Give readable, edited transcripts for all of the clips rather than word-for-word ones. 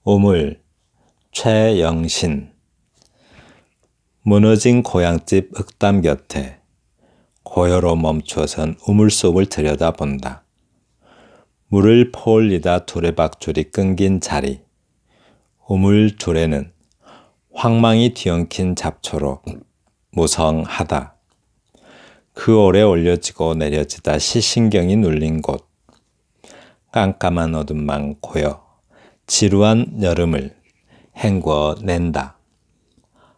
우물, 최영신. 무너진 고향집 흙담 곁에 고요로 멈춰선 우물 속을 들여다본다. 물을 퍼올리다 두레박줄이 끊긴 자리. 우물 둘에는 황망이 뒤엉킨 잡초로 무성하다. 그 오래 올려지고 내려지다 시신경이 눌린 곳. 깜깜한 어둠만 고여 지루한 여름을 헹궈낸다.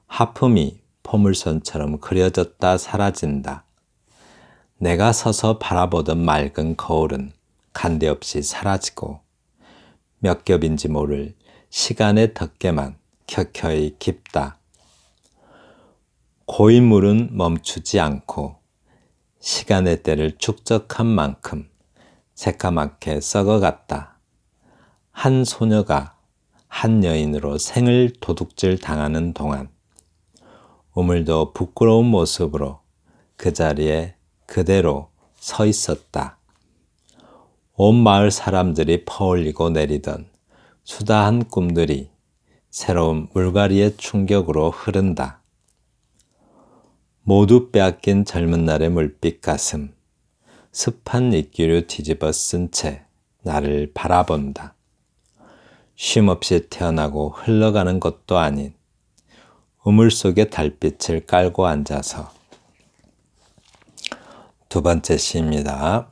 하품이 포물선처럼 그려졌다 사라진다. 내가 서서 바라보던 맑은 거울은 간데없이 사라지고 몇 겹인지 모를 시간의 덮개만 켜켜이 깊다. 고인물은 멈추지 않고 시간의 때를 축적한 만큼 새까맣게 썩어갔다. 한 소녀가 한 여인으로 생을 도둑질 당하는 동안 우물도 부끄러운 모습으로 그 자리에 그대로 서 있었다. 온 마을 사람들이 퍼올리고 내리던 수다한 꿈들이 새로운 물갈이의 충격으로 흐른다. 모두 빼앗긴 젊은 날의 물빛 가슴, 습한 입기류 뒤집어 쓴 채 나를 바라본다. 쉼없이 태어나고 흘러가는 것도 아닌 우물 속의 달빛을 깔고 앉아서. 두 번째 시입니다.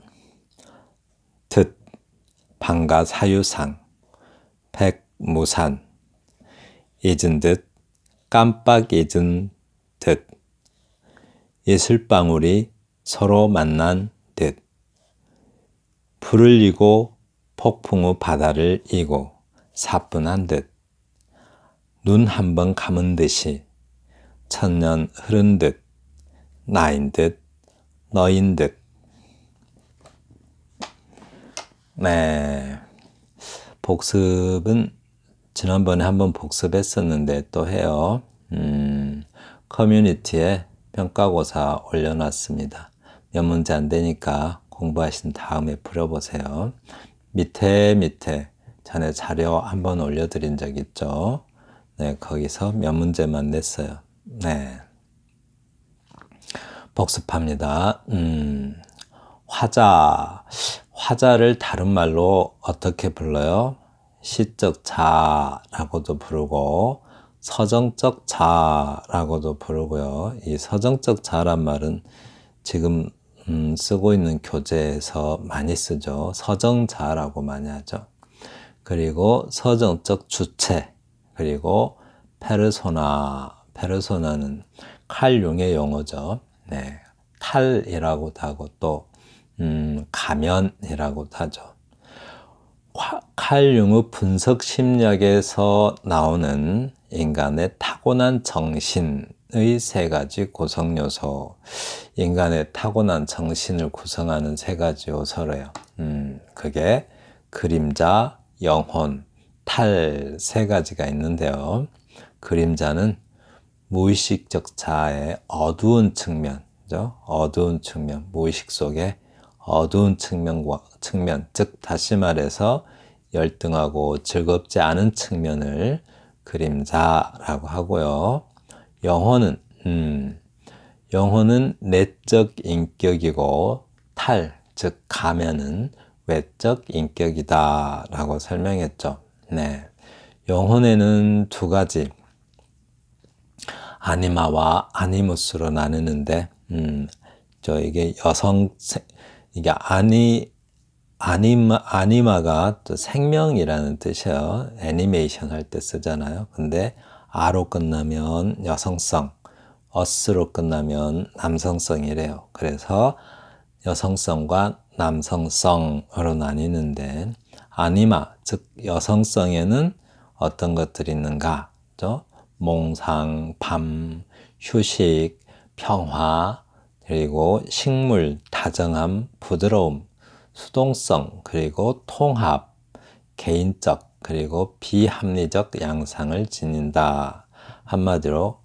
듣, 방가사유상, 백무산. 잊은 듯, 깜빡 잊은 듯. 이슬방울이 서로 만난 듯. 불을 이고 폭풍 후 바다를 이고 사뿐한 듯. 눈 한 번 감은 듯이 천년 흐른 듯. 나인 듯 너인 듯. 네, 복습은 지난번에 한번 복습했었는데 또 해요. 커뮤니티에 평가고사 올려놨습니다. 몇 문제 안 되니까 공부하신 다음에 풀어보세요. 밑에 전에 자료 한번 올려드린 적 있죠. 네, 거기서 몇 문제만 냈어요. 네, 복습합니다. 화자를 다른 말로 어떻게 불러요? 시적 자라고도 부르고 서정적 자라고도 부르고요. 이 서정적 자란 말은 지금 쓰고 있는 교재에서 많이 쓰죠. 서정자라고 많이 하죠. 그리고 서정적 주체, 그리고 페르소나는 칼융의 용어죠. 네, 탈이라고도 하고 또 가면이라고도 하죠. 칼융의 분석 심리학에서 나오는 인간의 타고난 정신의 세 가지 구성 요소, 인간의 타고난 정신을 구성하는 세 가지 요소래요. 그게 그림자, 영혼, 탈 세 가지가 있는데요. 그림자는 무의식적 자아의 어두운 측면이죠. 어두운 측면, 무의식 속에 어두운 측면, 즉 다시 말해서 열등하고 즐겁지 않은 측면을 그림자라고 하고요. 영혼은 내적 인격이고 즉 가면은 외적 인격이다 라고 설명했죠. 네, 영혼에는 두 가지, 아니마와 아니무스로 나누는데, 이게 이게 아니마가 또 생명이라는 뜻이에요. 애니메이션 할 때 쓰잖아요. 근데 아로 끝나면 여성성, 어스로 끝나면 남성성이래요. 그래서 여성성과 남성성으로 나뉘는데, 아니마, 즉 여성성에는 어떤 것들이 있는가? 몽상, 밤, 휴식, 평화, 그리고 식물, 다정함, 부드러움, 수동성, 그리고 통합, 개인적, 그리고 비합리적 양상을 지닌다. 한마디로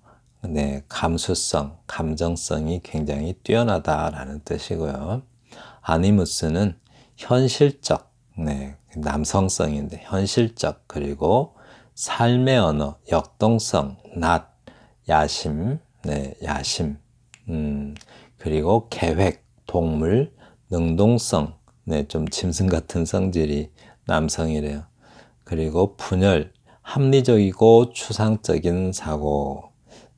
감수성, 감정성이 굉장히 뛰어나다라는 뜻이고요. 아니무스는 현실적, 남성성인데 현실적, 그리고 삶의 언어, 역동성, 낫, 야심, 네, 야심, 그리고 계획, 동물, 능동성, 네, 좀 짐승 같은 성질이 남성이래요. 그리고 분열, 합리적이고 추상적인 사고,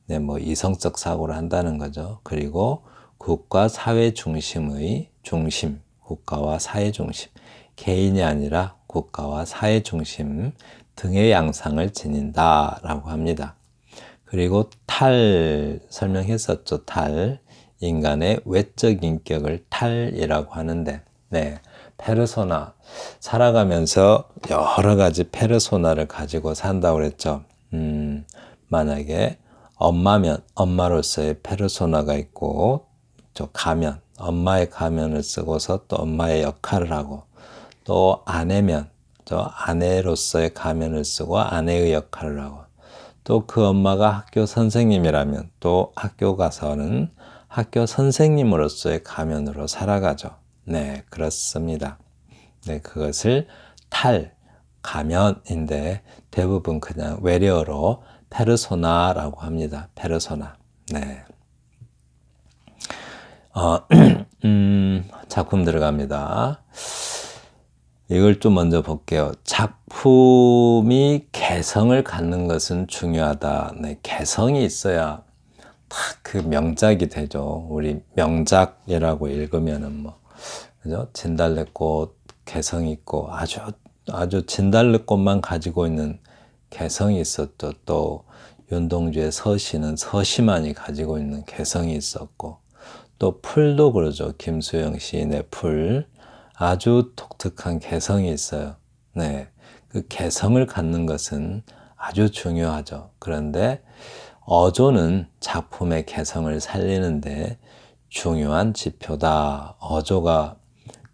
네, 뭐 이성적 사고를 한다는 거죠. 그리고 국가 사회 중심의 중심, 국가와 사회 중심, 개인이 아니라 국가와 사회 중심 등의 양상을 지닌다라고 합니다. 그리고 탈 설명했었죠. 탈, 인간의 외적 인격을 탈이라고 하는데, 네, 페르소나, 살아가면서 여러 가지 페르소나를 가지고 산다고 그랬죠. 만약에 엄마면 엄마로서의 페르소나가 있고, 저 가면, 엄마의 가면을 쓰고서 또 엄마의 역할을 하고, 또 아내면 저 아내로서의 가면을 쓰고 아내의 역할을 하고, 또 그 엄마가 학교 선생님이라면 또 학교 가서는 학교 선생님으로서의 가면으로 살아가죠. 네, 그렇습니다. 네, 그것을 탈, 가면인데 대부분 그냥 외래어로 페르소나라고 합니다. 페르소나. 네. 작품 들어갑니다. 이걸 좀 먼저 볼게요. 작품이 개성을 갖는 것은 중요하다. 네, 개성이 있어야 딱 그 명작이 되죠. 우리 명작이라고 읽으면은 뭐, 그죠? 진달래꽃 개성 있고 아주 진달래꽃만 가지고 있는 개성이 있었죠. 또 윤동주의 서시는 서시만이 가지고 있는 개성이 있었고, 또 풀도 그러죠. 김수영 시인의 풀. 아주 독특한 개성이 있어요. 네. 그 개성을 갖는 것은 아주 중요하죠. 그런데 어조는 작품의 개성을 살리는데 중요한 지표다. 어조가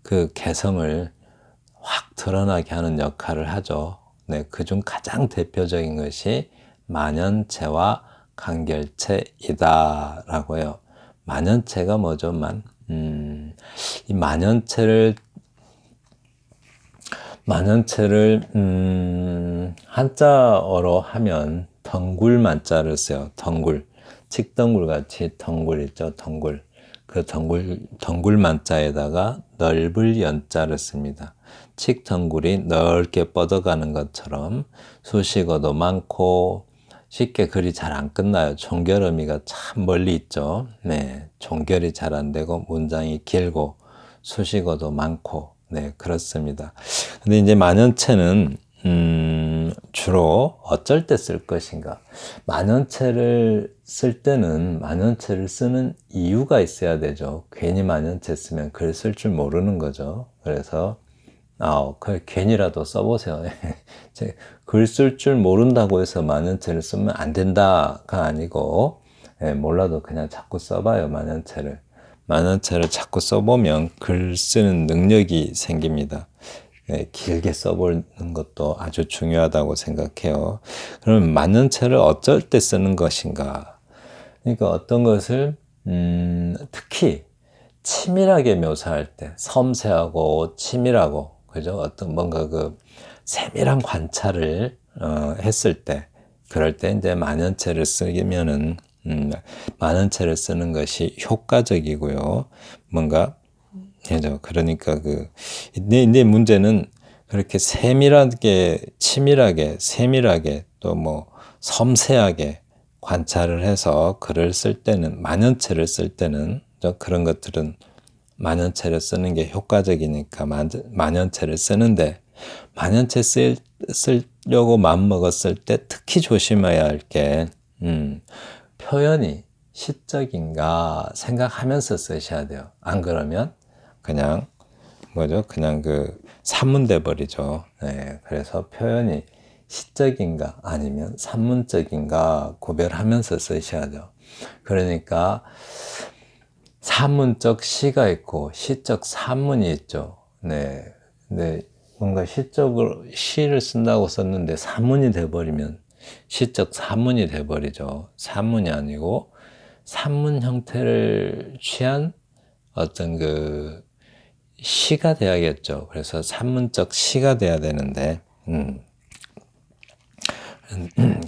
그 개성을 확 드러나게 하는 역할을 하죠. 네. 그중 가장 대표적인 것이 만연체와 간결체이다라고요. 만연체가 뭐죠? 이 만연체를 한자어로 하면 덩굴 만자를 써요. 덩굴, 칡덩굴 같이 덩굴 있죠. 덩굴. 그 덩굴 만자에다가 넓을 연자를 씁니다. 칡덩굴이 넓게 뻗어가는 것처럼 수식어도 많고 쉽게 글이 잘 안 끝나요. 종결의미가 참 멀리 있죠. 네, 종결이 잘 안 되고 문장이 길고 수식어도 많고, 네, 그렇습니다. 근데 이제 만연체는 주로 어쩔 때 쓸 것인가? 만연체를 쓸 때는 만연체를 쓰는 이유가 있어야 되죠. 괜히 만연체 쓰면 글 쓸 줄 모르는 거죠. 그래서 그 괜히라도 써보세요. 글 쓸 줄 모른다고 해서 만연체를 쓰면 안 된다가 아니고, 몰라도 그냥 자꾸 써봐요. 만연체를 자꾸 써보면 글 쓰는 능력이 생깁니다. 길게 써보는 것도 아주 중요하다고 생각해요. 그러면 만연체를 어쩔 때 쓰는 것인가? 그러니까 어떤 것을 특히 치밀하게 묘사할 때, 섬세하고 치밀하고, 그죠? 어떤 뭔가 그 세밀한 관찰을 했을 때, 그럴 때 이제 만연체를 쓰면은 만연체를 쓰는 것이 효과적이고요. 뭔가 그죠? 그러니까 근데 문제는 그렇게 세밀하게, 치밀하게, 세밀하게 또 뭐 섬세하게 관찰을 해서 글을 쓸 때는 만연체를 쓸 때는 그런 것들은 만연체를 쓰는 게 효과적이니까 만연체를 쓰는데 만연체 쓰려고 마음먹었을 때 특히 조심해야 할 게 표현이 시적인가 생각하면서 쓰셔야 돼요. 안 그러면 그냥 그냥 산문돼 버리죠. 네, 그래서 표현이 시적인가 아니면 산문적인가 구별하면서 쓰셔야죠. 그러니까 산문적 시가 있고 시적 산문이 있죠. 네. 근데 뭔가 시적으로 시를 쓴다고 썼는데 산문이 돼버리면 시적 산문이 돼버리죠. 산문이 아니고 산문 형태를 취한 어떤 시가 돼야겠죠. 그래서 산문적 시가 돼야 되는데,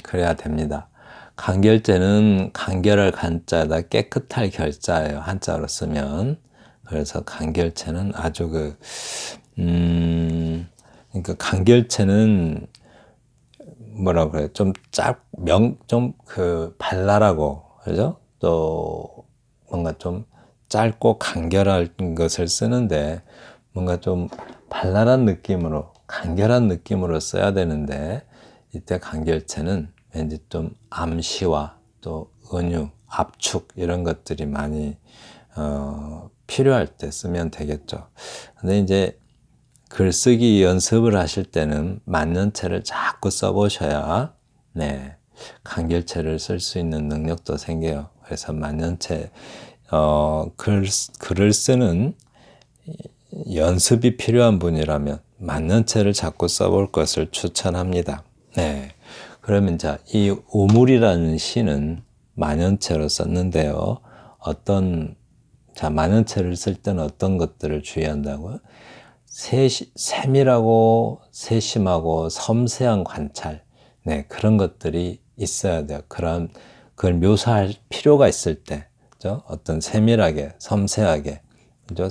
그래야 됩니다. 간결제는 간결할 간자에다 깨끗할 결자예요. 한자로 쓰면. 그래서 간결체는 아주 그러니까 간결체는 뭐라 그래요? 좀 발랄하고, 그죠? 또 뭔가 좀 짧고 간결한 것을 쓰는데 뭔가 좀 발랄한 느낌으로, 간결한 느낌으로 써야 되는데 이때 간결체는 왠지 좀 암시와 또 은유, 압축 이런 것들이 많이 필요할 때 쓰면 되겠죠. 근데 이제 글쓰기 연습을 하실 때는 만년체를 자꾸 써보셔야 간결체를 쓸 수 있는 능력도 생겨요. 그래서 만년체 글을 쓰는 연습이 필요한 분이라면 만년체를 자꾸 써볼 것을 추천합니다. 네. 그러면 이 우물이라는 시는 만년체로 썼는데요. 만년체를 쓸 때는 어떤 것들을 주의한다고요? 세밀하고 세심하고 섬세한 관찰, 그런 것들이 있어야 돼요. 그걸 묘사할 필요가 있을 때, 그죠? 어떤 세밀하게, 섬세하게, 그죠?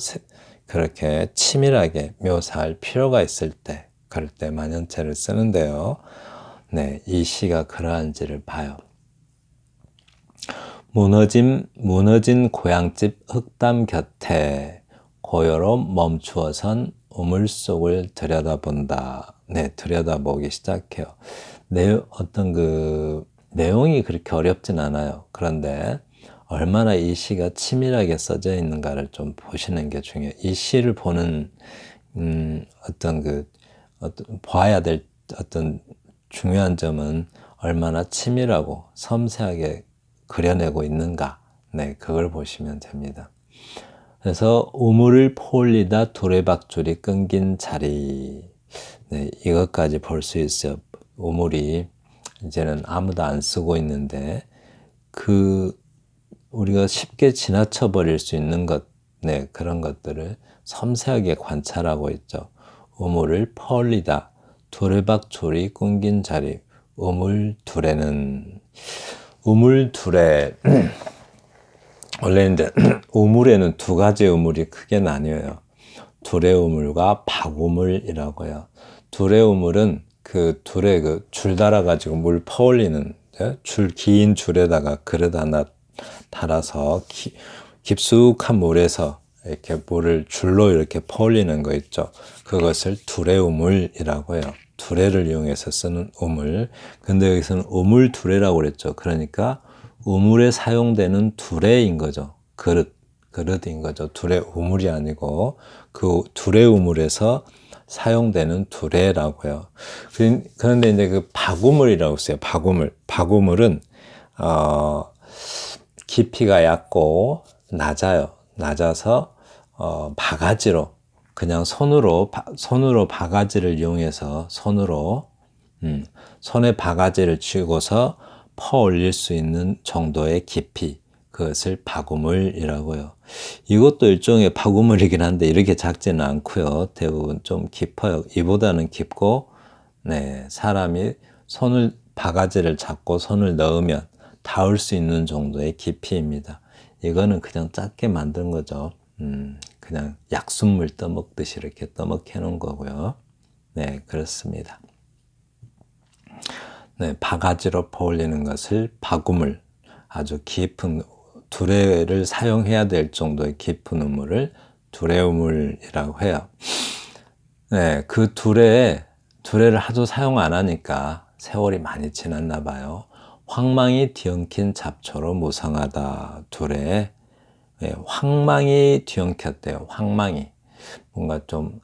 그렇게 치밀하게 묘사할 필요가 있을 때, 그럴 때 만연체를 쓰는데요. 이 시가 그러한지를 봐요. 무너진 고향집 흙담 곁에 고요로 멈추어선 우물 속을 들여다본다. 들여다보기 시작해요. 내용이 그렇게 어렵진 않아요. 그런데 얼마나 이 시가 치밀하게 써져 있는가를 좀 보시는 게 중요해요. 이 시를 보는, 봐야 될 어떤 중요한 점은 얼마나 치밀하고 섬세하게 그려내고 있는가. 그걸 보시면 됩니다. 그래서 우물을 포올리다 두레박줄이 끊긴 자리. 이것까지 볼 수 있어요. 우물이 이제는 아무도 안 쓰고 있는데 우리가 쉽게 지나쳐 버릴 수 있는 그런 것들을 섬세하게 관찰하고 있죠. 우물을 퍼올리다 두레박줄이 끊긴 자리. 우물둘에 원래 이제 우물에는 두 가지 우물이 크게 나뉘어요. 두레우물과 박우물이라고 해요. 두레우물은 줄 달아가지고 물 퍼올리는, 긴 줄에다가 그릇 하나 달아서 깊숙한 물에서 이렇게 물을 줄로 이렇게 퍼올리는 거 있죠. 그것을 두레우물이라고 해요. 두레를 이용해서 쓰는 우물. 근데 여기서는 우물두레라고 그랬죠. 그러니까 우물에 사용되는 두레인 거죠. 그릇인 거죠. 두레 우물이 아니고 그 두레 우물에서 사용되는 두레라고 해요. 그런데 이제 그 박우물이라고 써요. 박우물은 깊이가 얕고 낮아서 바가지로 그냥 손으로 바가지를 이용해서 손에 바가지를 쥐고서 퍼 올릴 수 있는 정도의 깊이, 그것을 박우물이라고 해요. 이것도 일종의 박우물이긴 한데 이렇게 작지는 않고요. 대부분 좀 깊어요. 이보다는 깊고, 사람이 바가지를 잡고 손을 넣으면 닿을 수 있는 정도의 깊이입니다. 이거는 그냥 작게 만든 거죠. 그냥 약순물 떠먹듯이 이렇게 떠먹해 놓은 거고요. 그렇습니다. 바가지로 퍼올리는 것을 박우물, 아주 깊은 두레를 사용해야 될 정도의 깊은 우물을 두레우물이라고 해요. 그 두레를 하도 사용 안 하니까 세월이 많이 지났나 봐요. 황망이 뒤엉킨 잡초로 무성하다. 두레. 황망이 뒤엉켰대요. 황망이. 뭔가 좀,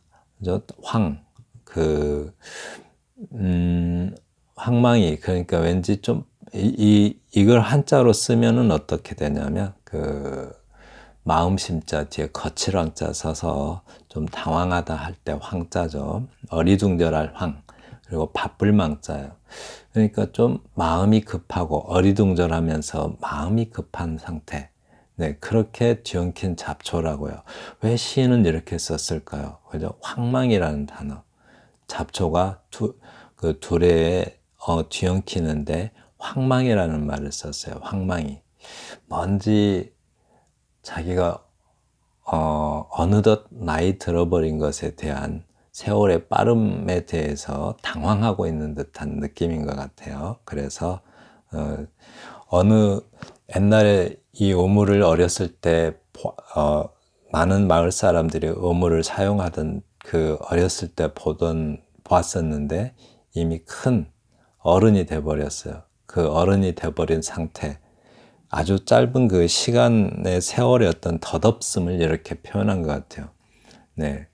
황망이, 그러니까 왠지 좀, 이걸 한자로 쓰면은 어떻게 되냐면, 마음심자 뒤에 거칠 황자 써서 좀 당황하다 할 때 황자죠. 어리둥절할 황. 그리고 바쁠 망자예요. 그러니까 좀 마음이 급하고 어리둥절하면서 마음이 급한 상태. 그렇게 뒤엉킨 잡초라고요. 왜 시인은 이렇게 썼을까요? 그죠? 황망이라는 단어. 잡초가 그 두레에 뒤엉키는데 황망이라는 말을 썼어요. 황망이. 뭔지 자기가 어느덧 나이 들어버린 것에 대한 세월의 빠름에 대해서 당황하고 있는 듯한 느낌인 것 같아요. 그래서 어느 옛날에 이 우물을 어렸을 때 많은 마을 사람들이 우물을 사용하던 그 어렸을 때 보았었는데 이미 큰 어른이 돼버렸어요. 그 어른이 돼버린 상태, 아주 짧은 그 시간의 세월의 어떤 덧없음을 이렇게 표현한 것 같아요. 네,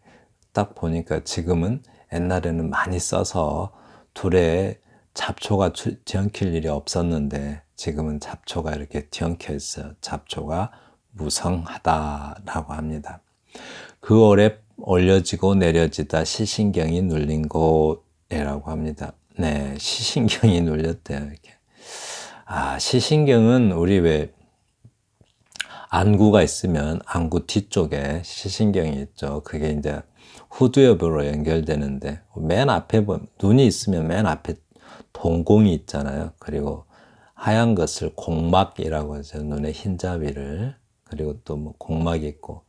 딱 보니까 지금은 옛날에는 많이 써서 둘에 잡초가 뒤엉킬 일이 없었는데 지금은 잡초가 이렇게 뒤엉켜 있어요. 잡초가 무성하다라고 합니다. 그 오래 올려지고 내려지다 시신경이 눌린 곳이라고 합니다. 네, 시신경이 눌렸대요. 이렇게. 시신경은 우리 왜 안구가 있으면 안구 뒤쪽에 시신경이 있죠. 그게 이제 후두엽으로 연결되는데 맨 앞에 눈이 있으면 맨 앞에 동공이 있잖아요. 그리고 하얀 것을 공막이라고 하죠. 눈의 흰자위를. 그리고 또 뭐 공막이 있고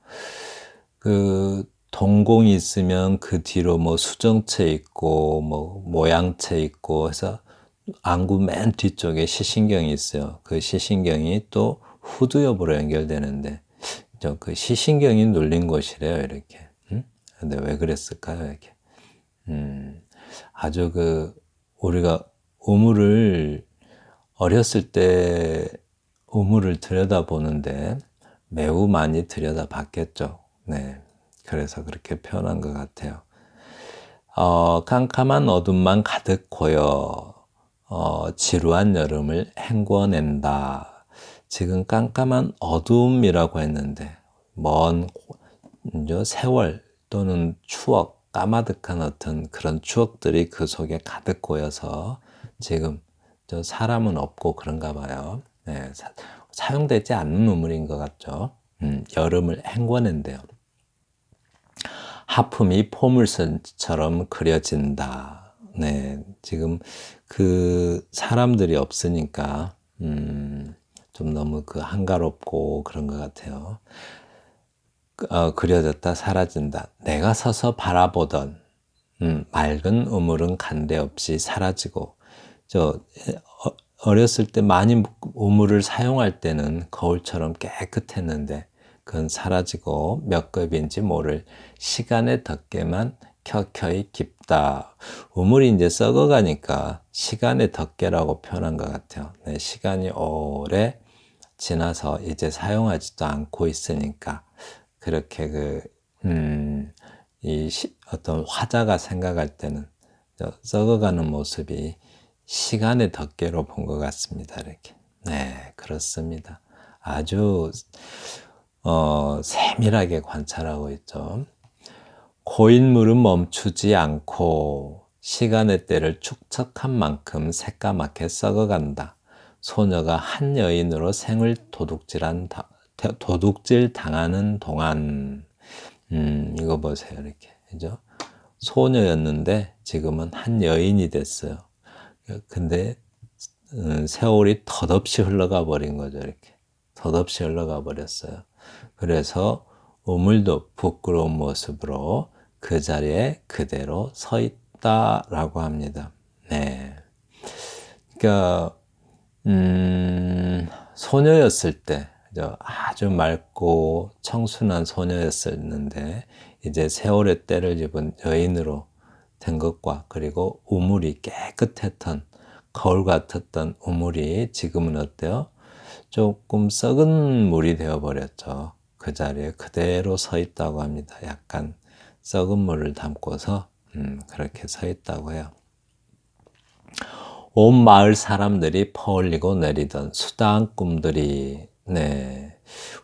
그 동공이 있으면 그 뒤로 뭐 수정체 있고 뭐 모양체 있고 해서 안구 맨 뒤쪽에 시신경이 있어요. 그 시신경이 또 후두엽으로 연결되는데 그 시신경이 눌린 곳이래요. 이렇게. 근데 왜 그랬을까요? 이렇게. 아주 우리가 우물을 어렸을 때 우물을 들여다보는데 매우 많이 들여다봤겠죠. 네. 그래서 그렇게 표현한 것 같아요. 깜깜한 어둠만 가득 고여 지루한 여름을 헹궈낸다. 지금 깜깜한 어둠이라고 했는데 먼 세월 또는 추억, 까마득한 어떤 그런 추억들이 그 속에 가득 고여서 지금 사람은 없고 그런가 봐요. 네, 사용되지 않는 우물인 것 같죠. 여름을 헹궈낸대요. 하품이 포물선처럼 그려진다. 네, 지금 그 사람들이 없으니까 좀 너무 한가롭고 그런 것 같아요. 그려졌다 사라진다. 내가 서서 바라보던 맑은 우물은 간데없이 사라지고 어렸을 때 많이 우물을 사용할 때는 거울처럼 깨끗했는데 그건 사라지고 몇 급인지 모를 시간의 덮개만 켜켜이 깊다. 우물이 이제 썩어가니까 시간의 덮개라고 표현한 것 같아요. 네, 시간이 오래 지나서 이제 사용하지도 않고 있으니까 그렇게 어떤 화자가 생각할 때는 썩어가는 모습이 시간의 덮개로 본 것 같습니다. 이렇게. 네, 그렇습니다. 아주 세밀하게 관찰하고 있죠. 고인물은 멈추지 않고 시간의 때를 축적한 만큼 새까맣게 썩어간다. 소녀가 한 여인으로 생을 도둑질 당하는 동안 이거 보세요. 이렇게 그죠? 소녀였는데 지금은 한 여인이 됐어요. 근데 세월이 덧없이 흘러가 버린 거죠. 이렇게 덧없이 흘러가 버렸어요. 그래서 우물도 부끄러운 모습으로 그 자리에 그대로 서 있다라고 합니다. 네. 그러니까 소녀였을 때 아주 맑고 청순한 소녀였었는데 이제 세월의 때를 입은 여인으로 된 것과 그리고 우물이 깨끗했던 거울 같았던 우물이 지금은 어때요? 조금 썩은 물이 되어버렸죠. 그 자리에 그대로 서 있다고 합니다. 약간 썩은 물을 담고서 그렇게 서 있다고 해요. 온 마을 사람들이 퍼올리고 내리던 수다한 꿈들이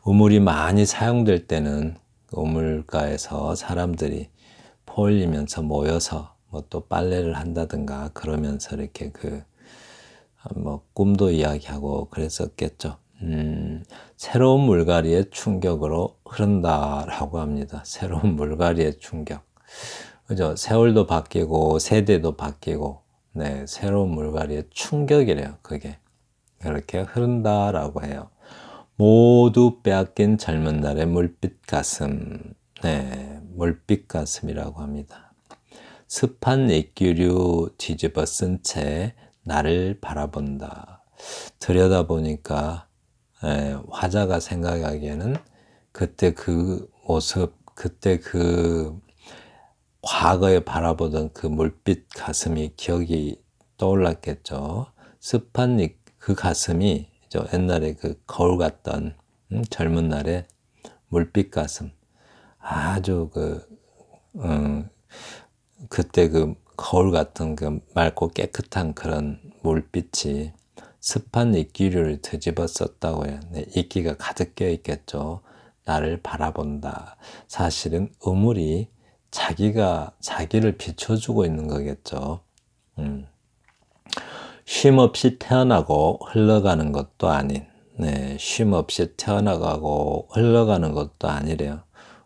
우물이 많이 사용될 때는 우물가에서 사람들이 퍼올리면서 모여서 뭐 또 빨래를 한다든가 그러면서 이렇게 꿈도 이야기하고 그랬었겠죠. 새로운 물갈이의 충격으로 흐른다라고 합니다. 새로운 물갈이의 충격. 그죠? 세월도 바뀌고 세대도 바뀌고 네, 새로운 물갈이의 충격이래요. 그게 그렇게 흐른다라고 해요. 모두 빼앗긴 젊은 날의 물빛 가슴. 네, 물빛 가슴이라고 합니다. 습한 입기류 뒤집어 쓴 채 나를 바라본다. 들여다보니까 화자가 생각하기에는 그때 그 모습, 그때 그 과거에 바라보던 그 물빛 가슴이 기억이 떠올랐겠죠. 습한 그 가슴이 옛날에 그 거울 같던 젊은 날의 물빛 가슴. 아주 그때 그 거울 같은 그 맑고 깨끗한 그런 물빛이 습한 입기류를 뒤집어 썼다고 해요. 네, 입기가 가득 껴 있겠죠. 나를 바라본다. 사실은 우물이 자기를 비춰주고 있는 거겠죠. 쉼 없이 태어나고 흘러가는 것도 아닌, 네, 쉼 없이 태어나가고 흘러가는 것도 아니래요.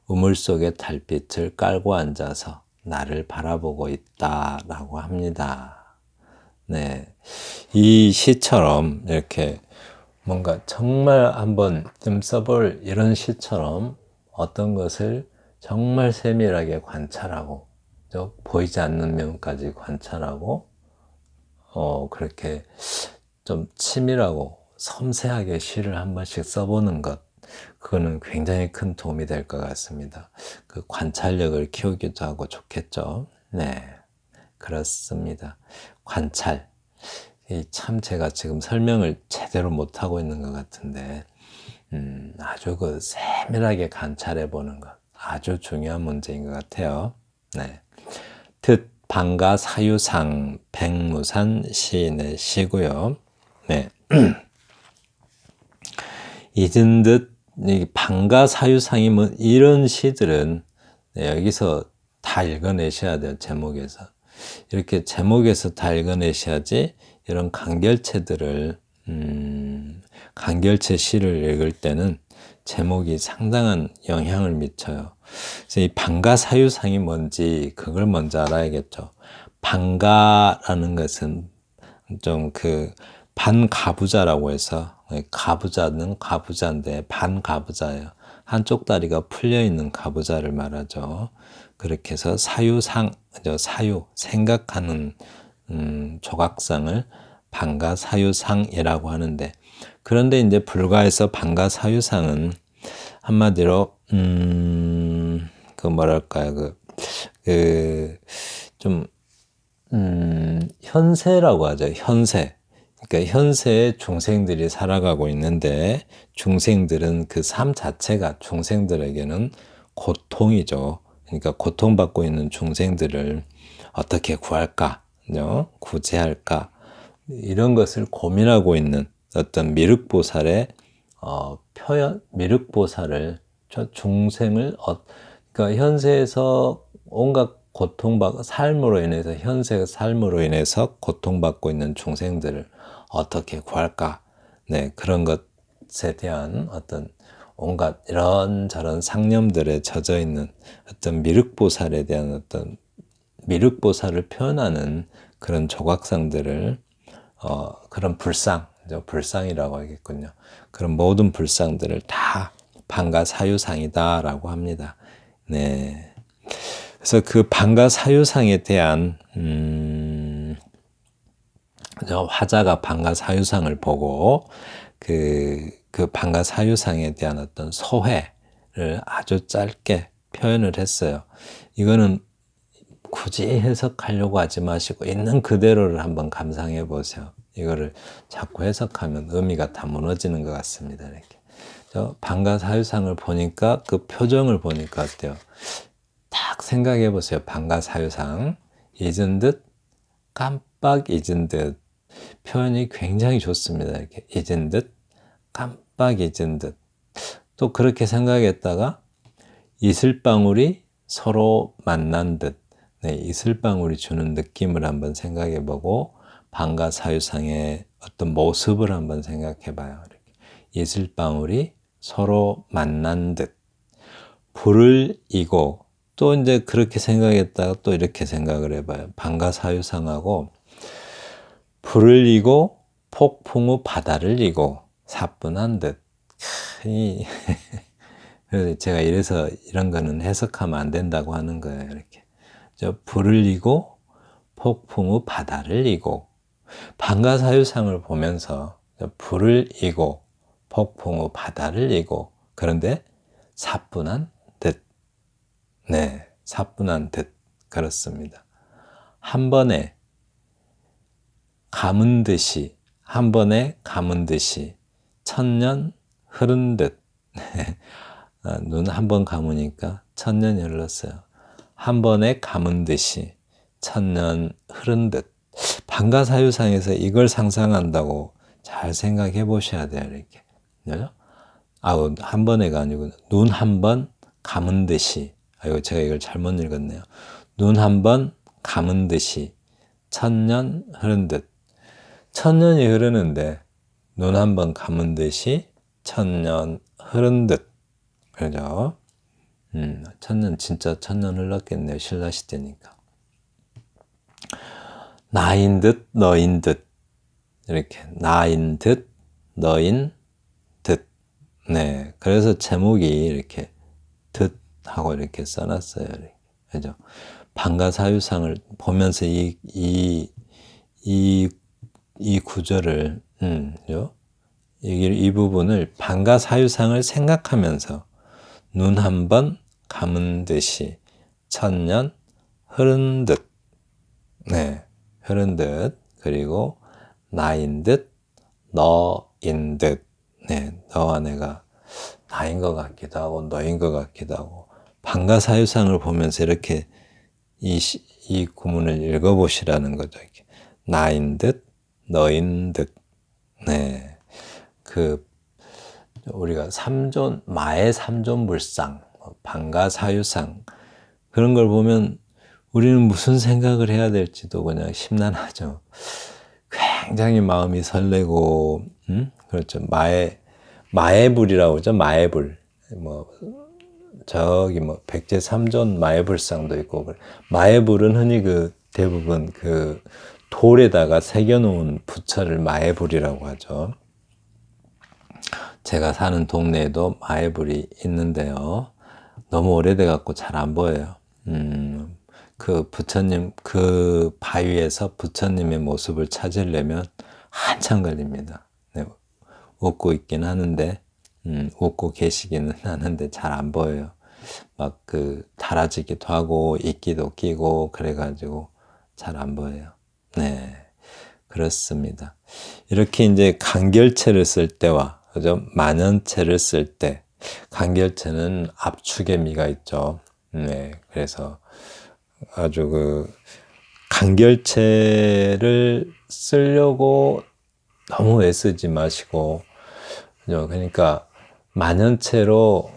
우물 속에 달빛을 깔고 앉아서 나를 바라보고 있다라고 합니다. 네, 이 시처럼 이렇게 뭔가 정말 한번 좀 써볼 이런 시처럼 어떤 것을 정말 세밀하게 관찰하고 보이지 않는 면까지 관찰하고 그렇게 좀 치밀하고 섬세하게 시를 한 번씩 써보는 것, 그거는 굉장히 큰 도움이 될 것 같습니다. 그 관찰력을 키우기도 하고 좋겠죠. 네, 그렇습니다. 관찰. 참 제가 지금 설명을 제대로 못하고 있는 것 같은데, 아주 그 세밀하게 관찰해 보는 것, 아주 중요한 문제인 것 같아요. 네. 뜻 방가 사유상 백무산 시인의 시고요. 네. 잊은 듯 방가 사유상이 뭐 이런 시들은 여기서 다 읽어내셔야 돼요. 제목에서 이렇게 제목에서 다 읽어내셔야지 이런 간결체들을 간결체 시를 읽을 때는 제목이 상당한 영향을 미쳐요. 그래서 이 방가 사유상이 뭔지 그걸 먼저 알아야겠죠. 방가라는 것은 좀 그 반가부자라고 해서 가부자는 가부자인데 반가부자예요. 한쪽 다리가 풀려 있는 가부자를 말하죠. 그렇게 해서 사유상, 사유, 생각하는 조각상을 방가사유상이라고 하는데, 그런데 이제 불가에서 방가사유상은 한마디로 그 뭐랄까요, 그좀 현세라고 하죠. 현세. 그러니까 현세에 중생들이 살아가고 있는데 중생들은 그 삶 자체가 중생들에게는 고통이죠. 그러니까 고통받고 있는 중생들을 어떻게 구할까, 구제할까, 이런 것을 고민하고 있는 어떤 미륵보살의 표현, 미륵보살을 저 중생을 그러니까 현세에서 온갖 삶으로 인해서 현세의 삶으로 인해서 고통받고 있는 중생들을 어떻게 구할까? 네, 그런 것에 대한 어떤 온갖 이런저런 상념들에 젖어 있는 어떤 미륵보살에 대한 어떤 미륵보살을 표현하는 그런 조각상들을 그런 불상이라고 하겠군요. 그런 모든 불상들을 다 방가사유상이다라고 합니다. 네. 그래서 그 방가사유상에 대한 화자가 방가사유상을 보고 그 방가사유상에 대한 어떤 소회를 아주 짧게 표현을 했어요. 이거는 굳이 해석하려고 하지 마시고 있는 그대로를 한번 감상해 보세요. 이거를 자꾸 해석하면 의미가 다 무너지는 것 같습니다. 이렇게 방가사유상을 보니까 그 표정을 보니까 어때요? 딱 생각해 보세요. 방가사유상 잊은 듯 깜빡 잊은 듯 표현이 굉장히 좋습니다. 이렇게 잊은 듯 깜빡 잊은 듯 또 그렇게 생각했다가 이슬방울이 서로 만난 듯, 네, 이슬방울이 주는 느낌을 한번 생각해 보고 방가사유상의 어떤 모습을 한번 생각해 봐요. 이렇게. 이슬방울이 서로 만난 듯 불을 이고 또 이제 그렇게 생각했다가 또 이렇게 생각을 해봐요. 방가사유상하고 불을 이고 폭풍 후 바다를 이고 사뿐한 듯. 그래서 제가 이래서 이런 거는 해석하면 안 된다고 하는 거예요. 이렇게 불을 이고 폭풍 후 바다를 이고, 방가사유상을 보면서 불을 이고 폭풍 후 바다를 이고, 그런데 사뿐한 듯. 네, 사뿐한 듯. 그렇습니다. 한 번에 감은 듯이, 한 번에 감은 듯이 천년 흐른 듯. 눈 한 번 감으니까 천년이 흘렀어요. 한 번에 감은 듯이 천년 흐른 듯. 방가사유상에서 이걸 상상한다고 잘 생각해 보셔야 돼요. 이렇게. 한 번에가 아니고 눈 한 번 감은 듯이. 제가 이걸 잘못 읽었네요. 눈 한 번 감은 듯이 천년 흐른 듯. 천년이 흐르는데 눈 한 번 감은 듯이 천년 흐른 듯. 그죠? 천년, 진짜 천년 흘렀겠네요. 신라시대니까. 나인 듯 너인 듯. 이렇게 나인 듯 너인 듯. 네, 그래서 제목이 이렇게 듯 하고 이렇게 써놨어요. 그죠? 방가사유상을 보면서 이 구절을, 이 부분을 방가사유상을 생각하면서 눈 한 번 감은 듯이 천년 흐른 듯. 네, 흐른 듯. 그리고 나인 듯 너인 듯. 네, 너와 내가 나인 것 같기도 하고 너인 것 같기도 하고, 방가사유상을 보면서 이렇게 이 구문을 읽어보시라는 거죠. 이렇게. 나인 듯 너인 듯. 네, 우리가 마의 삼존불상, 방가사유상, 그런 걸 보면 우리는 무슨 생각을 해야 될지도 그냥 심란하죠. 굉장히 마음이 설레고, 그렇죠. 마의 불이라고 그러죠. 마의 불. 백제 삼존 마의 불상도 있고, 마의 불은 흔히 대부분 돌에다가 새겨놓은 부처를 마의 불이라고 하죠. 제가 사는 동네에도 마의 불이 있는데요. 너무 오래돼 갖고 잘 안 보여요. 부처님, 바위에서 부처님의 모습을 찾으려면 한참 걸립니다. 네, 웃고 있긴 하는데, 웃고 계시기는 하는데 잘 안 보여요. 달아지기도 하고, 이끼도 끼고, 그래가지고 잘 안 보여요. 네, 그렇습니다. 이렇게 이제 간결체를 쓸 때와, 그죠? 만연체를 쓸 때, 간결체는 압축의 미가 있죠. 네, 그래서 아주 간결체를 쓰려고 너무 애쓰지 마시고, 그러니까 만연체로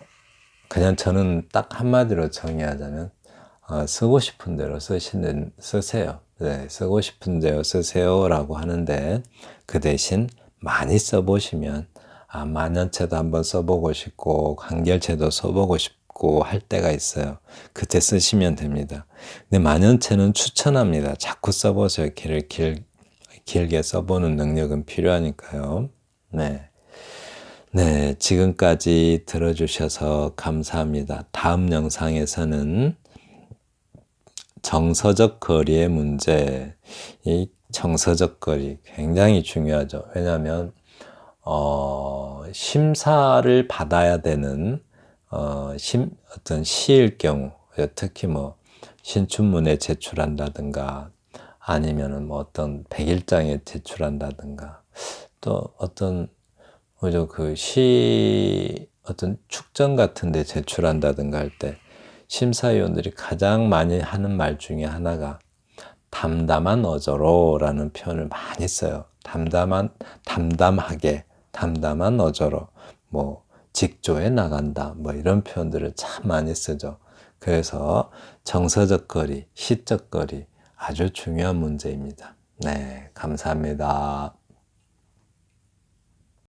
그냥 저는 딱 한마디로 정의하자면, 쓰고 싶은 대로 쓰세요. 네, 쓰고 싶은 대로 쓰세요라고 하는데, 그 대신 많이 써보시면, 만연체도 한번 써보고 싶고 간결체도 써보고 싶고 할 때가 있어요. 그때 쓰시면 됩니다. 근데 만연체는 추천합니다. 자꾸 써보세요. 길게 써보는 능력은 필요하니까요. 네. 네, 지금까지 들어주셔서 감사합니다. 다음 영상에서는 정서적 거리의 문제, 이 정서적 거리 굉장히 중요하죠. 왜냐하면 심사를 받아야 되는 어떤 시일 경우, 특히 신춘문에 제출한다든가 아니면은 어떤 백일장에 제출한다든가, 또 어떤 어떤 축전 같은 데 제출한다든가 할 때 심사위원들이 가장 많이 하는 말 중에 하나가 담담한 어조로라는 표현을 많이 써요. 담담하게, 담담한 어조로, 직조에 나간다, 이런 표현들을 참 많이 쓰죠. 그래서 정서적 거리, 시적 거리 아주 중요한 문제입니다. 네, 감사합니다.